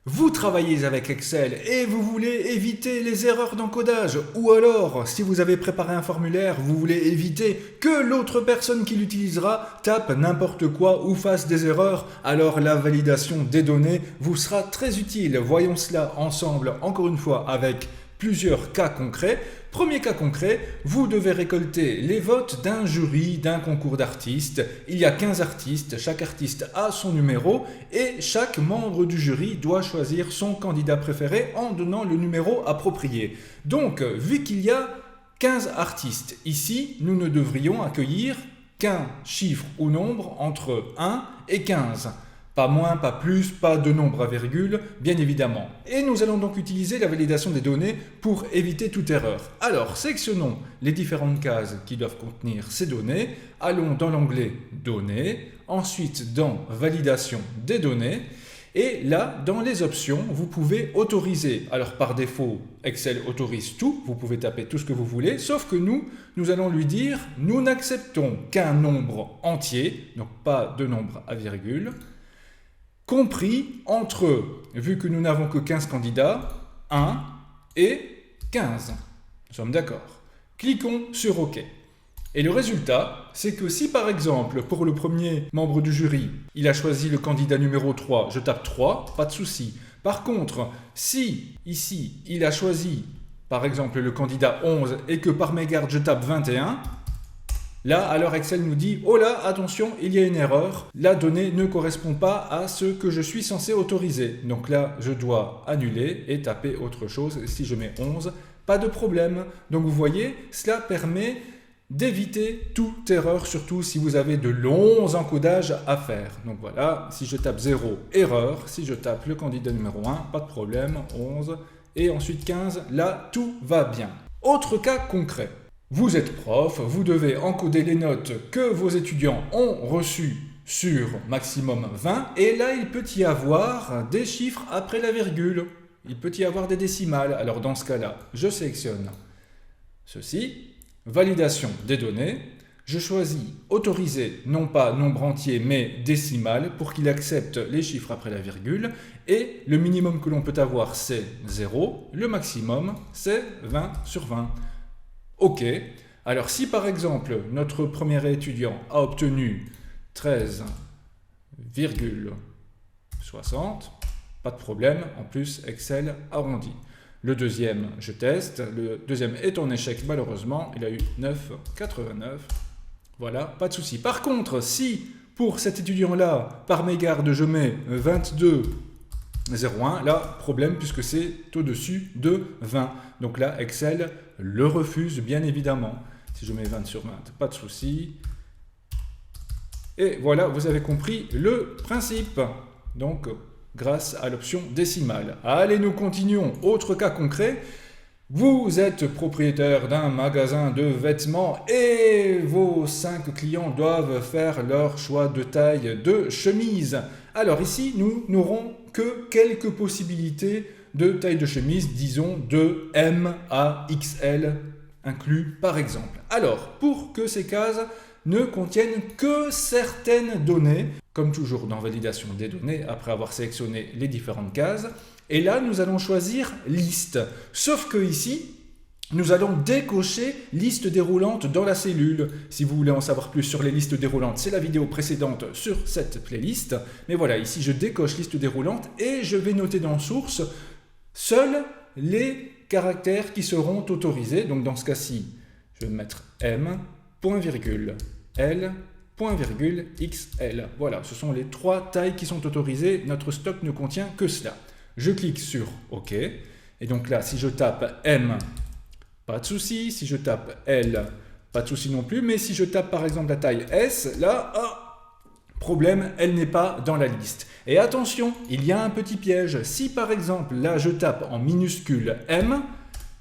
Vous travaillez avec Excel et vous voulez éviter les erreurs d'encodage, ou alors, si vous avez préparé un formulaire, vous voulez éviter que l'autre personne qui l'utilisera tape n'importe quoi ou fasse des erreurs, alors la validation des données vous sera très utile. Voyons cela ensemble, encore une fois, avec plusieurs cas concrets. Premier cas concret, vous devez récolter les votes d'un jury d'un concours d'artistes. Il y a 15 artistes, chaque artiste a son numéro et chaque membre du jury doit choisir son candidat préféré en donnant le numéro approprié. Donc, vu qu'il y a 15 artistes, ici, nous ne devrions accueillir qu'un chiffre ou nombre entre 1 et 15. Pas moins, pas plus, pas de nombre à virgule, bien évidemment. Et nous allons donc utiliser la validation des données pour éviter toute erreur. Alors, sélectionnons les différentes cases qui doivent contenir ces données. Allons dans l'onglet Données, ensuite dans Validation des données. Et là, dans les options, vous pouvez autoriser. Alors par défaut, Excel autorise tout, vous pouvez taper tout ce que vous voulez, sauf que nous allons lui dire, nous n'acceptons qu'un nombre entier, donc pas de nombre à virgule, compris entre, vu que nous n'avons que 15 candidats, 1 et 15. Nous sommes d'accord. Cliquons sur OK. Et le résultat, c'est que si par exemple, pour le premier membre du jury, il a choisi le candidat numéro 3, je tape 3, pas de souci. Par contre, si ici, il a choisi par exemple le candidat 11 et que par mégarde je tape 21, là, alors Excel nous dit « Oh là, attention, il y a une erreur. La donnée ne correspond pas à ce que je suis censé autoriser. » Donc là, je dois annuler et taper autre chose. Si je mets 11, pas de problème. Donc vous voyez, cela permet d'éviter toute erreur, surtout si vous avez de longs encodages à faire. Donc voilà, si je tape 0, erreur. Si je tape le candidat numéro 1, pas de problème, 11. Et ensuite 15, là, tout va bien. Autre cas concret. Vous êtes prof, vous devez encoder les notes que vos étudiants ont reçues sur maximum 20 et là il peut y avoir des chiffres après la virgule, il peut y avoir des décimales. Alors dans ce cas-là, je sélectionne ceci, validation des données, je choisis autoriser non pas nombre entier mais décimal pour qu'il accepte les chiffres après la virgule et le minimum que l'on peut avoir c'est 0, le maximum c'est 20 sur 20. OK. Alors si par exemple notre premier étudiant a obtenu 13,60, pas de problème, en plus Excel arrondit. Le deuxième, je teste, le deuxième est en échec malheureusement, il a eu 9,89. Voilà, pas de souci. Par contre, si pour cet étudiant-là, par mégarde, je mets 22,01, là, problème puisque c'est au-dessus de 20. Donc là, Excel le refuse, bien évidemment. Si je mets 20 sur 20, pas de souci. Et voilà, vous avez compris le principe. Donc, grâce à l'option décimale. Allez, nous continuons. Autre cas concret. Vous êtes propriétaire d'un magasin de vêtements et vos 5 clients doivent faire leur choix de taille de chemise. Alors ici, nous n'aurons que quelques possibilités de taille de chemise, disons de M à XL inclus par exemple. Alors, pour que ces cases ne contiennent que certaines données, comme toujours dans validation des données, après avoir sélectionné les différentes cases, et là nous allons choisir liste. Sauf que ici, nous allons décocher liste déroulante dans la cellule. Si vous voulez en savoir plus sur les listes déroulantes, c'est la vidéo précédente sur cette playlist. Mais voilà, ici je décoche liste déroulante et je vais noter dans source seuls les caractères qui seront autorisés. Donc dans ce cas-ci, je vais mettre M, point virgule, L, point virgule, XL. Voilà, ce sont les 3 tailles qui sont autorisées. Notre stock ne contient que cela. Je clique sur OK. Et donc là, si je tape M, pas de souci. Si je tape L, pas de souci non plus. Mais si je tape par exemple la taille S, là, problème, elle n'est pas dans la liste. Et attention, il y a un petit piège. Si par exemple, là, je tape en minuscule M,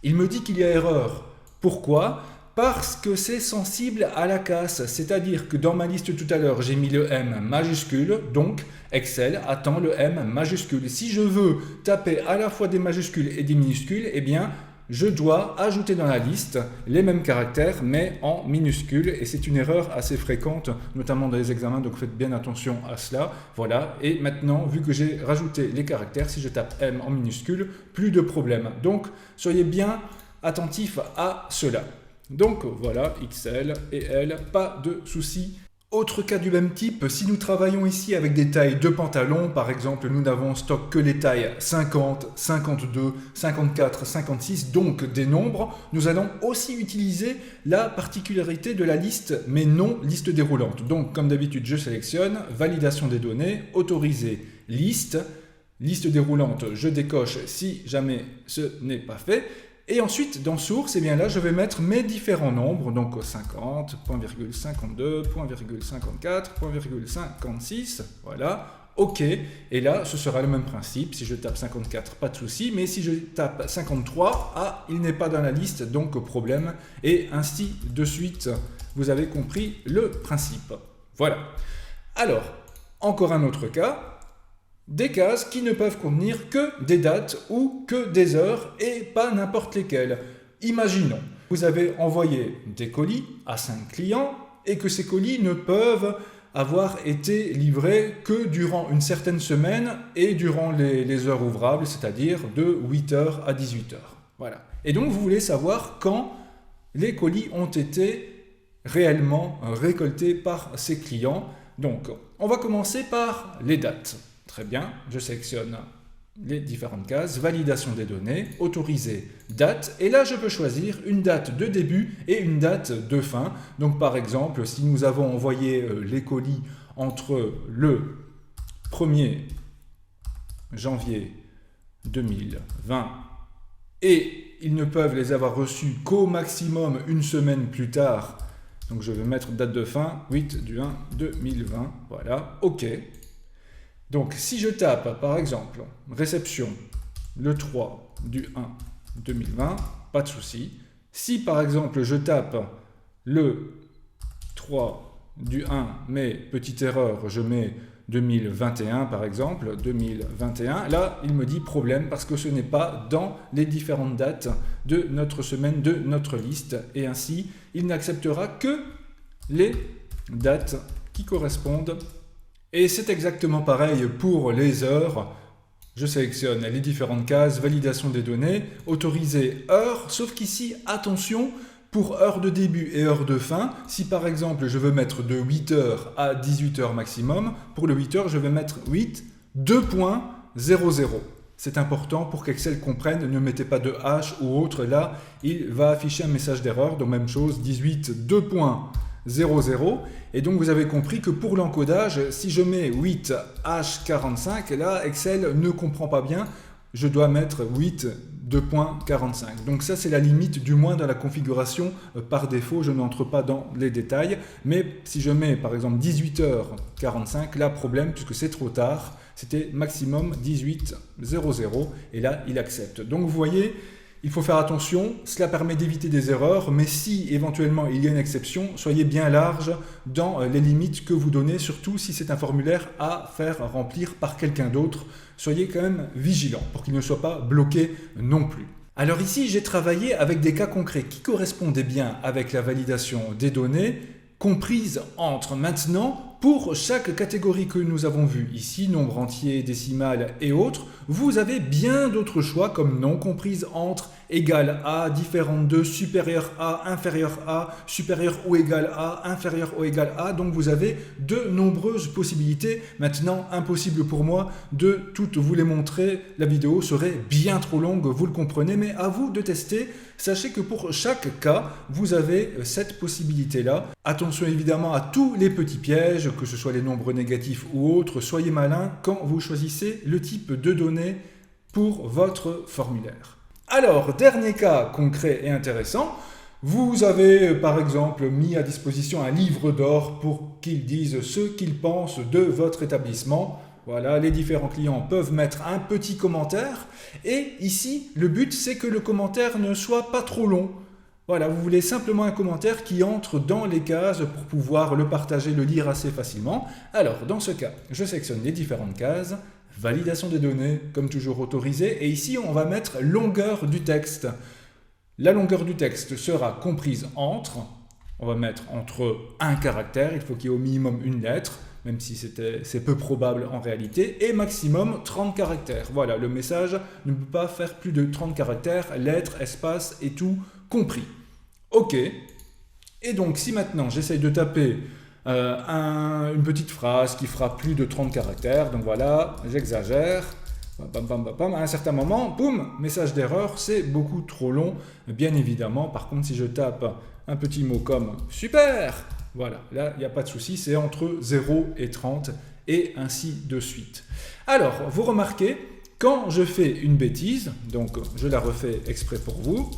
il me dit qu'il y a erreur. Pourquoi ? Parce que c'est sensible à la casse. C'est-à-dire que dans ma liste tout à l'heure, j'ai mis le M majuscule, donc Excel attend le M majuscule. Si je veux taper à la fois des majuscules et des minuscules, eh bien, je dois ajouter dans la liste les mêmes caractères, mais en minuscules. Et c'est une erreur assez fréquente, notamment dans les examens, donc faites bien attention à cela. Voilà, et maintenant, vu que j'ai rajouté les caractères, si je tape M en minuscule, plus de problème. Donc, soyez bien attentifs à cela. Donc voilà, XL et L, pas de souci. Autre cas du même type, si nous travaillons ici avec des tailles de pantalons, par exemple, nous n'avons en stock que les tailles 50, 52, 54, 56, donc des nombres, nous allons aussi utiliser la particularité de la liste, mais non liste déroulante. Donc, comme d'habitude, je sélectionne, validation des données, autoriser liste, liste déroulante, je décoche si jamais ce n'est pas fait. Et ensuite, dans source, eh bien là, je vais mettre mes différents nombres, donc 50, point virgule 52, point virgule 54, point virgule 56, voilà, OK. Et là, ce sera le même principe. Si je tape 54, pas de souci, mais si je tape 53, ah, il n'est pas dans la liste, donc problème. Et ainsi de suite, vous avez compris le principe. Voilà. Alors, encore un autre cas. Des cases qui ne peuvent contenir que des dates ou que des heures et pas n'importe lesquelles. Imaginons, vous avez envoyé des colis à 5 clients et que ces colis ne peuvent avoir été livrés que durant une certaine semaine et durant les heures ouvrables, c'est-à-dire de 8h à 18h. Voilà. Et donc vous voulez savoir quand les colis ont été réellement récoltés par ces clients. Donc on va commencer par les dates. Très bien, je sélectionne les différentes cases, validation des données, autoriser date, et là je peux choisir une date de début et une date de fin. Donc par exemple, si nous avons envoyé les colis entre le 1er janvier 2020 et ils ne peuvent les avoir reçus qu'au maximum une semaine plus tard, donc je vais mettre date de fin 8 du 1 2020, voilà, OK. Donc, si je tape, par exemple, réception le 3 du 1 2020, pas de souci. Si, par exemple, je tape le 3 du 1, mais petite erreur, je mets 2021, par exemple, 2021, là, il me dit problème parce que ce n'est pas dans les différentes dates de notre semaine, de notre liste. Et ainsi, il n'acceptera que les dates qui correspondent. Et c'est exactement pareil pour les heures. Je sélectionne les différentes cases, validation des données, autoriser heure, sauf qu'ici, attention, pour heure de début et heure de fin, si par exemple je veux mettre de 8h à 18h maximum, pour le 8h je vais mettre 8, 2.00. C'est important pour qu'Excel comprenne, ne mettez pas de H ou autre, là il va afficher un message d'erreur, donc même chose, 18, 2.00. Et donc vous avez compris que pour l'encodage, si je mets 8H45, là Excel ne comprend pas bien, je dois mettre 8 2.45. Donc ça c'est la limite du moins dans la configuration par défaut, je n'entre pas dans les détails, mais si je mets par exemple 18h45, là problème puisque c'est trop tard, c'était maximum 18.00 et là il accepte. Donc vous voyez, il faut faire attention, cela permet d'éviter des erreurs, mais si éventuellement il y a une exception, soyez bien large dans les limites que vous donnez, surtout si c'est un formulaire à faire remplir par quelqu'un d'autre. Soyez quand même vigilant pour qu'il ne soit pas bloqué non plus. Alors ici, j'ai travaillé avec des cas concrets qui correspondaient bien avec la validation des données, comprises entre maintenant. Pour chaque catégorie que nous avons vue ici, nombre entier, décimal et autres, vous avez bien d'autres choix comme non comprise entre, égal à, différente de, supérieur à, inférieur à, supérieur ou égal à, inférieur ou égal à. Donc vous avez de nombreuses possibilités. Maintenant, impossible pour moi de toutes vous les montrer. La vidéo serait bien trop longue, vous le comprenez, mais à vous de tester. Sachez que pour chaque cas, vous avez cette possibilité-là. Attention évidemment à tous les petits pièges, que ce soit les nombres négatifs ou autres. Soyez malin quand vous choisissez le type de données pour votre formulaire. Alors, dernier cas concret et intéressant. Vous avez par exemple mis à disposition un livre d'or pour qu'ils disent ce qu'ils pensent de votre établissement. Voilà, les différents clients peuvent mettre un petit commentaire et ici, le but c'est que le commentaire ne soit pas trop long. Voilà, vous voulez simplement un commentaire qui entre dans les cases pour pouvoir le partager, le lire assez facilement. Alors, dans ce cas, je sélectionne les différentes cases, validation des données, comme toujours autorisé, et ici on va mettre longueur du texte. La longueur du texte sera comprise entre, on va mettre entre un caractère, il faut qu'il y ait au minimum une lettre, même si c'est peu probable en réalité, et maximum 30 caractères. Voilà, le message ne peut pas faire plus de 30 caractères, lettres, espaces et tout compris. Ok. Et donc, si maintenant j'essaye de taper une petite phrase qui fera plus de 30 caractères, donc voilà, j'exagère, à un certain moment, boum, message d'erreur, c'est beaucoup trop long, bien évidemment. Par contre, si je tape un petit mot comme « super », voilà, là, il n'y a pas de souci, c'est entre 0 et 30, et ainsi de suite. Alors, vous remarquez, quand je fais une bêtise, donc je la refais exprès pour vous,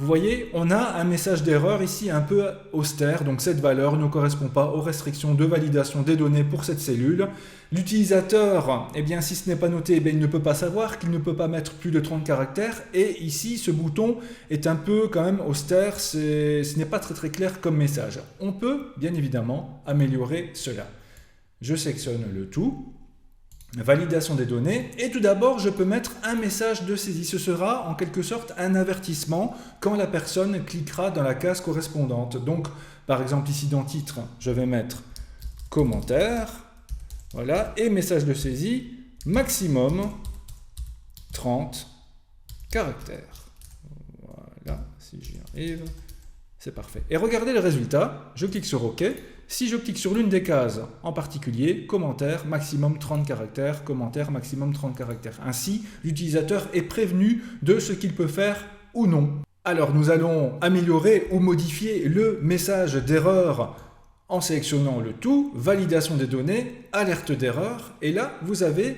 vous voyez, on a un message d'erreur ici un peu austère, donc cette valeur ne correspond pas aux restrictions de validation des données pour cette cellule. L'utilisateur, eh bien, si ce n'est pas noté, eh bien, il ne peut pas savoir qu'il ne peut pas mettre plus de 30 caractères. Et ici, ce bouton est un peu quand même austère, ce n'est pas très clair comme message. On peut, bien évidemment, améliorer cela. Je sélectionne le tout. Validation des données, et tout d'abord je peux mettre un message de saisie. Ce sera en quelque sorte un avertissement quand la personne cliquera dans la case correspondante. Donc par exemple ici dans titre, je vais mettre commentaire, voilà, et message de saisie, maximum 30 caractères. Voilà, si j'y arrive, c'est parfait. Et regardez le résultat, je clique sur OK. Si je clique sur l'une des cases, en particulier, commentaire maximum 30 caractères, commentaire maximum 30 caractères. Ainsi, l'utilisateur est prévenu de ce qu'il peut faire ou non. Alors, nous allons améliorer ou modifier le message d'erreur en sélectionnant le tout, validation des données, alerte d'erreur. Et là, vous avez,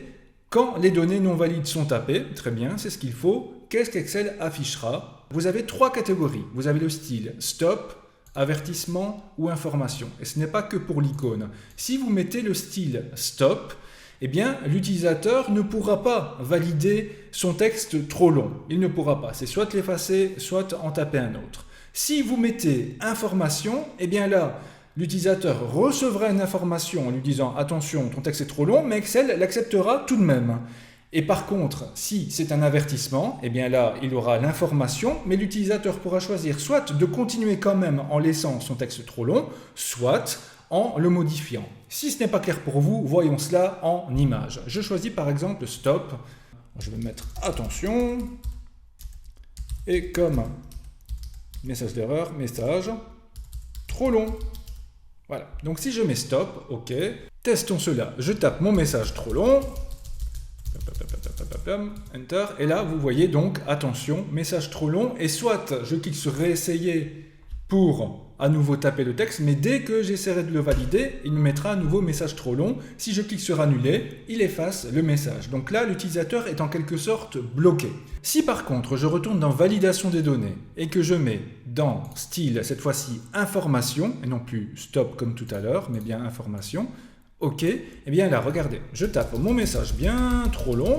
quand les données non valides sont tapées, très bien, c'est ce qu'il faut, qu'est-ce qu'Excel affichera? Vous avez 3 catégories. Vous avez le style stop, avertissement ou information. Et ce n'est pas que pour l'icône. Si vous mettez le style stop, eh bien l'utilisateur ne pourra pas valider son texte trop long. Il ne pourra pas. C'est soit l'effacer, soit en taper un autre. Si vous mettez information, eh bien là, l'utilisateur recevra une information en lui disant « Attention, ton texte est trop long », mais Excel l'acceptera tout de même. Et par contre, si c'est un avertissement, eh bien là, il aura l'information, mais l'utilisateur pourra choisir soit de continuer quand même en laissant son texte trop long, soit en le modifiant. Si ce n'est pas clair pour vous, voyons cela en image. Je choisis par exemple stop, je vais mettre attention, et comme message d'erreur, message trop long. Voilà, donc si je mets stop, ok, testons cela. Je tape mon message trop long, Enter, et là vous voyez donc, attention, message trop long, et soit je clique sur réessayer pour à nouveau taper le texte, mais dès que j'essaierai de le valider, il me mettra à nouveau message trop long. Si je clique sur annuler, il efface le message. Donc là, l'utilisateur est en quelque sorte bloqué. Si par contre, je retourne dans validation des données et que je mets dans style, cette fois-ci, information, et non plus stop comme tout à l'heure, mais bien information, OK, et bien là, regardez, je tape mon message bien trop long,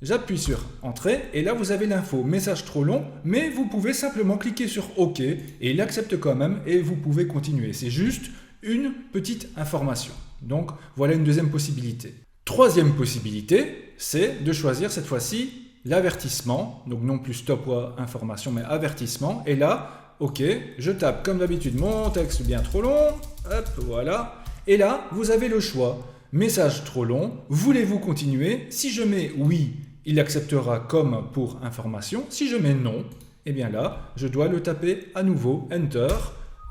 j'appuie sur Entrée, et là vous avez l'info message trop long, mais vous pouvez simplement cliquer sur OK, et il accepte quand même, et vous pouvez continuer. C'est juste une petite information. Donc voilà une deuxième possibilité. Troisième possibilité, c'est de choisir cette fois-ci l'avertissement, donc non plus stop ou information, mais avertissement, et là, OK, je tape comme d'habitude mon texte bien trop long, hop, voilà. Et là, vous avez le choix. Message trop long, voulez-vous continuer? Si je mets oui, il acceptera comme pour information. Si je mets non, eh bien là, je dois le taper à nouveau, Enter,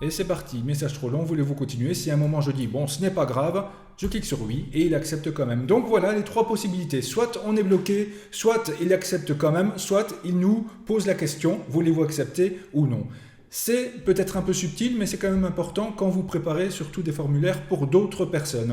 et c'est parti. Message trop long, voulez-vous continuer? Si à un moment je dis bon, ce n'est pas grave, je clique sur oui et il accepte quand même. Donc voilà les 3 possibilités. Soit on est bloqué, soit il accepte quand même, soit il nous pose la question, voulez-vous accepter ou non? C'est peut-être un peu subtil, mais c'est quand même important quand vous préparez surtout des formulaires pour d'autres personnes.